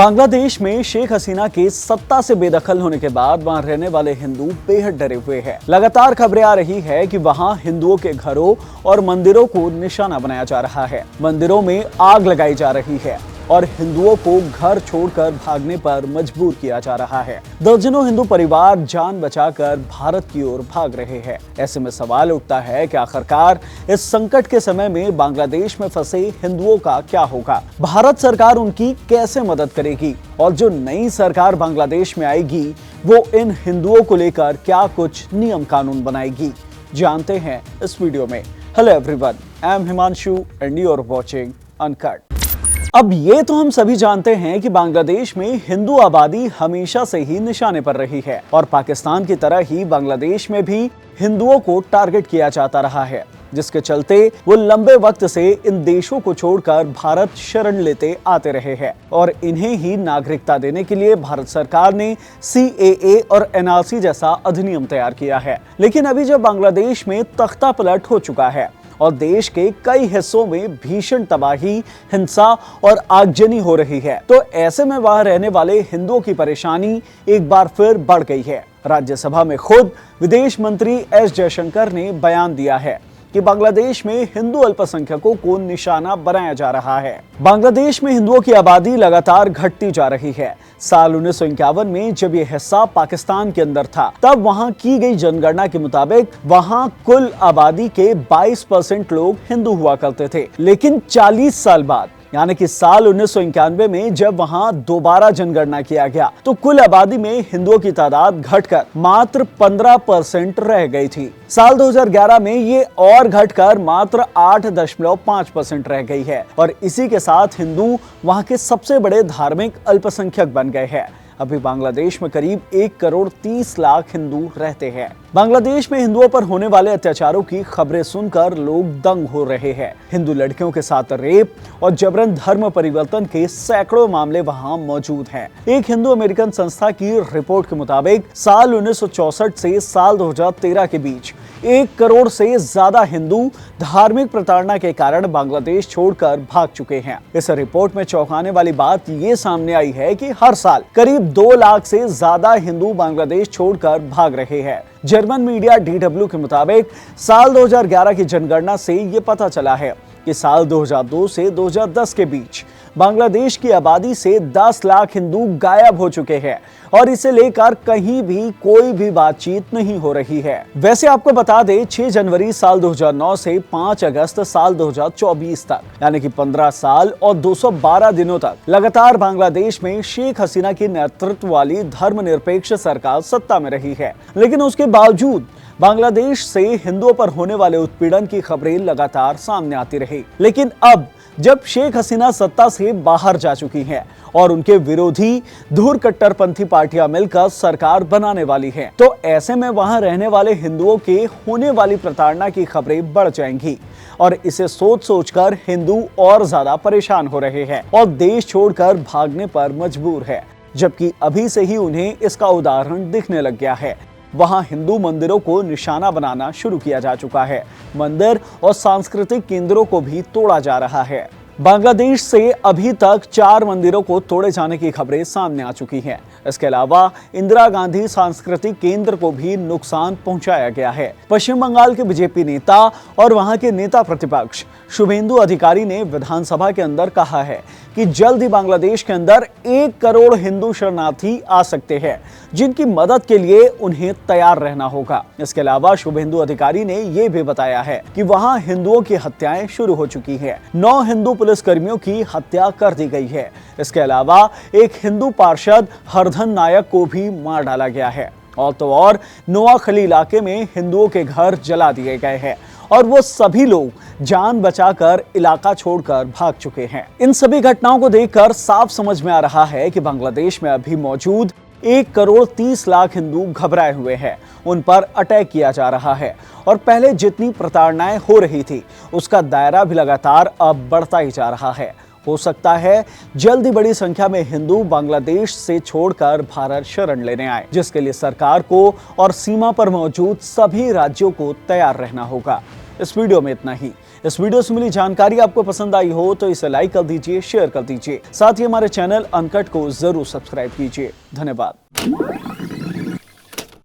बांग्लादेश में शेख हसीना के सत्ता से बेदखल होने के बाद वहां रहने वाले हिंदू बेहद डरे हुए हैं। लगातार खबरें आ रही है कि वहां हिंदुओं के घरों और मंदिरों को निशाना बनाया जा रहा है, मंदिरों में आग लगाई जा रही है और हिंदुओं को घर छोड़कर भागने पर मजबूर किया जा रहा है। दर्जनों हिंदू परिवार जान बचाकर भारत की ओर भाग रहे हैं। ऐसे में सवाल उठता है कि आखिरकार इस संकट के समय में बांग्लादेश में फंसे हिंदुओं का क्या होगा? भारत सरकार उनकी कैसे मदद करेगी? और जो नई सरकार बांग्लादेश में आएगी वो इन हिंदुओं को लेकर क्या कुछ नियम कानून बनाएगी? जानते हैं इस वीडियो में। Hello everyone, I am Himanshu and you are watching Uncut. अब ये तो हम सभी जानते हैं कि बांग्लादेश में हिंदू आबादी हमेशा से ही निशाने पर रही है और पाकिस्तान की तरह ही बांग्लादेश में भी हिंदुओं को टारगेट किया जाता रहा है, जिसके चलते वो लंबे वक्त से इन देशों को छोड़कर भारत शरण लेते आते रहे हैं और इन्हें ही नागरिकता देने के लिए भारत सरकार ने CAA और NRC जैसा अधिनियम तैयार किया है। लेकिन अभी जब बांग्लादेश में तख्ता पलट हो चुका है और देश के कई हिस्सों में भीषण तबाही, हिंसा और आगजनी हो रही है, तो ऐसे में वहां रहने वाले हिंदुओं की परेशानी एक बार फिर बढ़ गई है। राज्यसभा में खुद विदेश मंत्री S जयशंकर ने बयान दिया है कि बांग्लादेश में हिंदू अल्पसंख्यकों को निशाना बनाया जा रहा है। बांग्लादेश में हिंदुओं की आबादी लगातार घटती जा रही है। साल 1951 में जब ये हिस्सा पाकिस्तान के अंदर था, तब वहां की गई जनगणना के मुताबिक वहां कुल आबादी के 22% लोग हिंदू हुआ करते थे। लेकिन 40 साल बाद यानी कि साल 1991 में जब वहां दोबारा जनगणना किया गया तो कुल आबादी में हिंदुओं की तादाद घटकर मात्र 15% रह गई थी। साल 2011 में ये और घटकर मात्र 8.5% रह गई है और इसी के साथ हिंदू वहां के सबसे बड़े धार्मिक अल्पसंख्यक बन गए हैं। अभी बांग्लादेश में करीब 1 करोड़ 30 लाख हिंदू रहते हैं। बांग्लादेश में हिंदुओं पर होने वाले अत्याचारों की खबरें सुनकर लोग दंग हो रहे हैं। हिंदू लड़कियों के साथ रेप और जबरन धर्म परिवर्तन के सैकड़ों मामले वहां मौजूद हैं। एक हिंदू अमेरिकन संस्था की रिपोर्ट के मुताबिक साल 1964 से साल 2013 के बीच 1 करोड़ से ज्यादा हिंदू धार्मिक प्रताड़ना के कारण बांग्लादेश छोड़कर भाग चुके हैं। इस रिपोर्ट में चौंकाने वाली बात ये सामने आई है कि हर साल करीब 2 लाख से ज्यादा हिंदू बांग्लादेश छोड़कर भाग रहे हैं। जर्मन मीडिया DW के मुताबिक साल 2011 की जनगणना से ये पता चला है कि साल 2002 से 2010 के बीच बांग्लादेश की आबादी से 10 लाख हिंदू गायब हो चुके हैं और इसे लेकर कहीं भी कोई भी बातचीत नहीं हो रही है। वैसे आपको बता दें, 6 जनवरी साल 2009 से 5 अगस्त साल 2024 तक यानी कि 15 साल और 212 दिनों तक लगातार बांग्लादेश में शेख हसीना की नेतृत्व वाली धर्मनिरपेक्ष सरकार सत्ता में रही है। लेकिन उसके बावजूद बांग्लादेश से हिंदुओं पर होने वाले उत्पीड़न की खबरें लगातार सामने आती रही। लेकिन अब जब शेख हसीना सत्ता से बाहर जा चुकी हैं और उनके विरोधी धुर कट्टरपंथी पार्टियां मिलकर सरकार बनाने वाली हैं, तो ऐसे में वहां रहने वाले हिंदुओं के होने वाली प्रताड़ना की खबरें बढ़ जाएंगी और इसे सोच सोचकर हिंदू और ज्यादा परेशान हो रहे हैं और देश छोड़कर भागने पर मजबूर है, जबकि अभी से ही उन्हें इसका उदाहरण दिखने लग गया है। वहां हिंदू मंदिरों को निशाना बनाना शुरू किया जा चुका है। मंदिर और सांस्कृतिक केंद्रों को भी तोड़ा जा रहा है। बांग्लादेश से अभी तक 4 मंदिरों को तोड़े जाने की खबरें सामने आ चुकी हैं। इसके अलावा इंदिरा गांधी सांस्कृतिक केंद्र को भी नुकसान पहुंचाया गया है। पश्चिम बंगाल के बीजेपी नेता और वहां के नेता प्रतिपक्ष शुभेंदु अधिकारी ने विधानसभा के अंदर कहा है कि जल्द ही बांग्लादेश के अंदर 1 करोड़ हिंदू शरणार्थी आ सकते हैं, जिनकी मदद के लिए उन्हें तैयार रहना होगा। इसके अलावा शुभेंदु अधिकारी ने यह भी बताया है कि वहां हिंदुओं की हत्याएं शुरू हो चुकी हैं। 9 हिंदू पुलिसकर्मियों की हत्या कर दी गई है। इसके अलावा एक हिंदू पार्षद हरधन नायक को भी मार डाला गया है और तो और नोआखली इलाके में हिंदुओं के घर जला दिए गए हैं और वो सभी लोग जान बचाकर इलाका छोड़कर भाग चुके हैं। इन सभी घटनाओं को देखकर साफ समझ में आ रहा है कि बांग्लादेश में अभी मौजूद 1 करोड़ 30 लाख हिंदू घबराए हुए हैं। उन पर अटैक किया जा रहा है और पहले जितनी प्रताड़नाएं हो रही थी उसका दायरा भी लगातार अब बढ़ता ही जा रहा है। हो सकता है जल्द ही बड़ी संख्या में हिंदू बांग्लादेश से छोड़कर भारत शरण लेने आए, जिसके लिए सरकार को और सीमा पर मौजूद सभी राज्यों को तैयार रहना होगा। इस वीडियो में इतना ही। इस वीडियो से मिली जानकारी आपको पसंद आई हो तो इसे लाइक कर दीजिए, शेयर कर दीजिए। साथ ही हमारे चैनल अनकट को जरूर सब्सक्राइब कीजिए। धन्यवाद।